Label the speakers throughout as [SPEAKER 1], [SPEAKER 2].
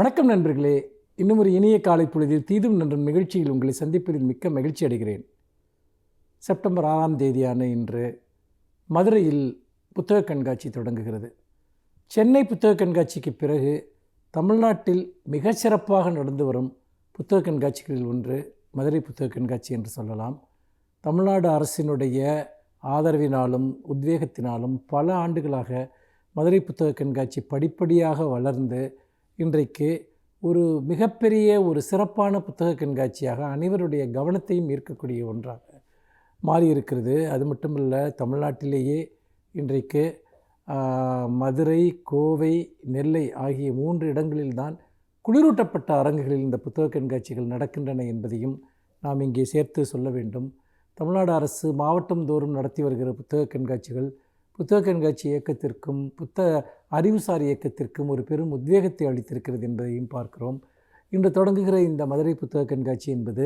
[SPEAKER 1] வணக்கம் நண்பர்களே. இன்னும் ஒரு இனிய காலை பொழுதில் தீதும் நன்றன் நிகழ்ச்சியில் உங்களை சந்திப்பதில் மிக்க மகிழ்ச்சி அடைகிறேன். செப்டம்பர் 6ஆம் தேதியான இன்று மதுரையில் புத்தக கண்காட்சி தொடங்குகிறது. சென்னை புத்தக கண்காட்சிக்கு பிறகு தமிழ்நாட்டில் மிக சிறப்பாக நடந்து வரும் புத்தக கண்காட்சிகளில் ஒன்று மதுரை புத்தக கண்காட்சி என்று சொல்லலாம். தமிழ்நாடு அரசினுடைய ஆதரவினாலும் உத்வேகத்தினாலும் பல ஆண்டுகளாக மதுரை புத்தக கண்காட்சி படிப்படியாக வளர்ந்து இன்றைக்கு ஒரு மிகப்பெரிய ஒரு சிறப்பான புத்தக கண்காட்சியாக அனைவருடைய கவனத்தையும் ஈர்க்கக்கூடிய ஒன்றாக மாறியிருக்கிறது. அது மட்டுமல்ல, தமிழ்நாட்டிலேயே இன்றைக்கு மதுரை, கோவை, நெல்லை ஆகிய 3 இடங்களில்தான் குளிரூட்டப்பட்ட அரங்குகளில் இந்த புத்தக கண்காட்சிகள் நடக்கின்றன என்பதையும் நாம் இங்கே சேர்த்து சொல்ல வேண்டும். தமிழ்நாடு அரசு மாவட்டம் தோறும் நடத்தி வருகிற புத்தக கண்காட்சிகள் புத்தக கண்காட்சி இயக்கத்திற்கும் அறிவுசார் இயக்கத்திற்கும் ஒரு பெரும் உத்வேகத்தை அளித்திருக்கிறது என்பதையும் பார்க்கிறோம். இன்று தொடங்குகிற இந்த மதுரை புத்தக கண்காட்சி என்பது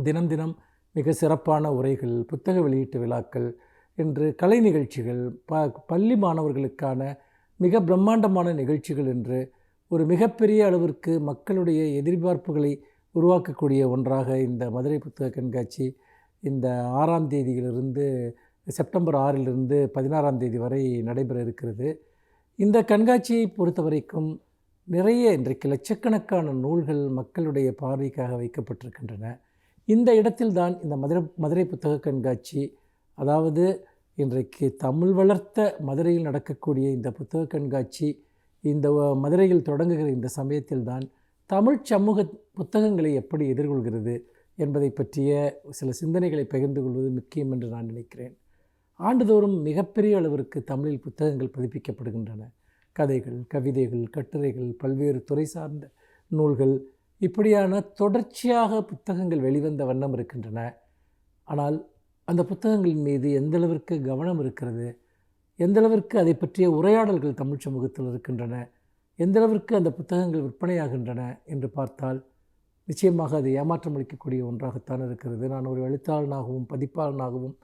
[SPEAKER 1] தினம் தினம் மிக சிறப்பான உரைகள், புத்தக வெளியீட்டு விழாக்கள் என்று கலை நிகழ்ச்சிகள், பள்ளி மாணவர்களுக்கான மிக பிரம்மாண்டமான நிகழ்ச்சிகள் என்று ஒரு மிகப்பெரிய அளவிற்கு மக்களுடைய எதிர்பார்ப்புகளை உருவாக்கக்கூடிய ஒன்றாக இந்த மதுரை புத்தக கண்காட்சி இந்த 6ஆம் தேதியிலிருந்து செப்டம்பர் 6லிருந்து 16ஆம் தேதி வரை நடைபெற இருக்கிறது. இந்த கண்காட்சியை பொறுத்த வரைக்கும் நிறைய இன்றைக்கு லட்சக்கணக்கான நூல்கள் மக்களுடைய பார்வைக்காக வைக்கப்பட்டிருக்கின்றன. இந்த இடத்தில்தான் இந்த மதுரை புத்தக கண்காட்சி, அதாவது இன்றைக்கு தமிழ் வளர்த்த மதுரையில் நடக்கக்கூடிய இந்த புத்தக கண்காட்சி இந்த மதுரையில் தொடங்குகிற இந்த சமயத்தில்தான் தமிழ் சமூக புத்தகங்களை எப்படி எதிர்கொள்கிறது என்பதை பற்றிய சில சிந்தனைகளை பகிர்ந்து கொள்வது முக்கியம் என்று நான் நினைக்கிறேன். ஆண்டுதோறும் மிகப்பெரிய அளவிற்கு தமிழில் புத்தகங்கள் பதிப்பிக்கப்படுகின்றன. கதைகள், கவிதைகள், கட்டுரைகள், பல்வேறு துறை சார்ந்த நூல்கள், இப்படியான தொடர்ச்சியாக புத்தகங்கள் வெளிவந்த வண்ணம் இருக்கின்றன. ஆனால் அந்த புத்தகங்களின் மீது எந்தளவிற்கு கவனம் இருக்கிறது, எந்தளவிற்கு அதை பற்றிய உரையாடல்கள் தமிழ் சமூகத்தில் இருக்கின்றன, எந்தளவிற்கு அந்த புத்தகங்கள் விற்பனையாகின்றன என்று பார்த்தால் நிச்சயமாக அது ஏமாற்றம் அளிக்கக்கூடிய ஒன்றாகத்தான் இருக்கிறது. நான் ஒரு எழுத்தாளனாகவும் பதிப்பாளனாகவும்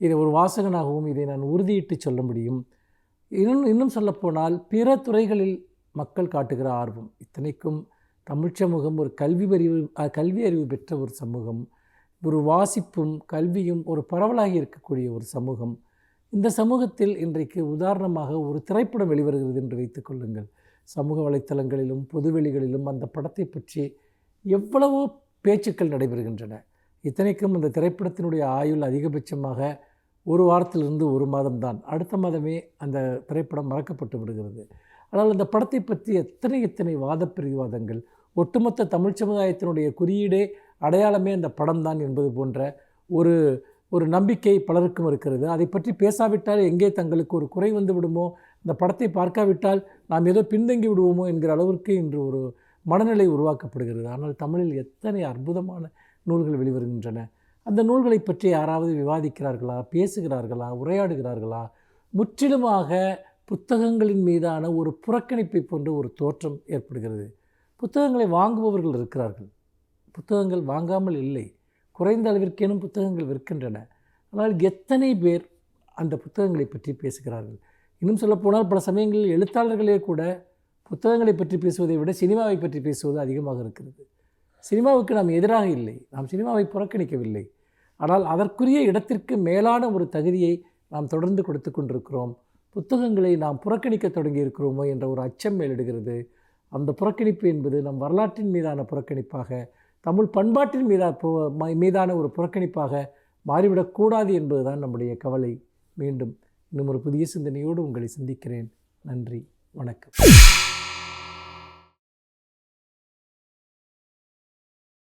[SPEAKER 1] இதை ஒரு வாசகனாகவும் இதை நான் உறுதியிட்டு சொல்ல முடியும். இன்னும் சொல்லப்போனால் பிற துறைகளில் மக்கள் காட்டுகிற ஆர்வம், இத்தனைக்கும் தமிழ் சமூகம் ஒரு கல்வி அறிவு பெற்ற ஒரு சமூகம், ஒரு வாசிப்பும் கல்வியும் ஒரு பரவலாகி இருக்கக்கூடிய ஒரு சமூகம். இந்த சமூகத்தில் இன்றைக்கு உதாரணமாக ஒரு திரைப்படம் வெளிவருகிறது என்று வைத்துக் கொள்ளுங்கள். சமூக வலைத்தளங்களிலும் பொதுவெளிகளிலும் அந்த படத்தை பற்றி எவ்வளவோ பேச்சுக்கள் நடைபெறுகின்றன. இத்தனைக்கும் அந்த திரைப்படத்தினுடைய ஆயுள் அதிகபட்சமாக 1 வாரத்திலிருந்து 1 மாதம்தான். அடுத்த மாதமே அந்த திரைப்படம் மறக்கப்பட்டு விடுகிறது. ஆனால் அந்த படத்தை பற்றி எத்தனை வாத பிரதிவாதங்கள், ஒட்டுமொத்த தமிழ் சமுதாயத்தினுடைய குறியீடே அடையாளமே அந்த படம்தான் என்பது போன்ற ஒரு நம்பிக்கை பலருக்கும் இருக்கிறது. அதை பற்றி பேசாவிட்டால் எங்கே தங்களுக்கு ஒரு குறை வந்து விடுமோ, அந்த படத்தை பார்க்காவிட்டால் நாம் ஏதோ பின்தங்கி விடுவோமோ என்கிற அளவிற்கு இன்று ஒரு மனநிலை உருவாக்கப்படுகிறது. ஆனால் தமிழில் எத்தனை அற்புதமான நூல்கள் வெளிவருகின்றன. அந்த நூல்களை பற்றி யாராவது விவாதிக்கிறார்களா, பேசுகிறார்களா, உரையாடுகிறார்களா? முற்றிலுமாக புத்தகங்களின் மீதான ஒரு புறக்கணிப்பை போன்ற ஒரு தோற்றம் ஏற்படுகிறது. புத்தகங்களை வாங்குபவர்கள் இருக்கிறார்கள், புத்தகங்கள் வாங்காமல் இல்லை, குறைந்த அளவிற்கேனும் புத்தகங்கள் விற்கின்றன. ஆனால் எத்தனை பேர் அந்த புத்தகங்களை பற்றி பேசுகிறார்கள்? இன்னும் சொல்லப்போனால் பல சமயங்களில் எழுத்தாளர்களே கூட புத்தகங்களை பற்றி பேசுவதை விட சினிமாவை பற்றி பேசுவது அதிகமாக இருக்கிறது. சினிமாவுக்கு நாம் எதிராக இல்லை, நாம் சினிமாவை புறக்கணிக்கவில்லை. ஆனால் அதற்குரிய இடத்திற்கு மேலான ஒரு தகுதியை நாம் தொடர்ந்து கொடுத்து கொண்டிருக்கிறோம். புத்தகங்களை நாம் புறக்கணிக்க தொடங்கி இருக்கிறோமோ என்ற ஒரு அச்சம் மேலிடுகிறது. அந்த புறக்கணிப்பு என்பது நம் வரலாற்றின் மீதான புறக்கணிப்பாக, தமிழ் பண்பாட்டின் மீதான ஒரு புறக்கணிப்பாக மாறிவிடக்கூடாது என்பதுதான் நம்முடைய கவலை. மீண்டும் இன்னும் ஒரு புதிய சிந்தனையோடு உங்களை சந்திக்கிறேன். நன்றி, வணக்கம்.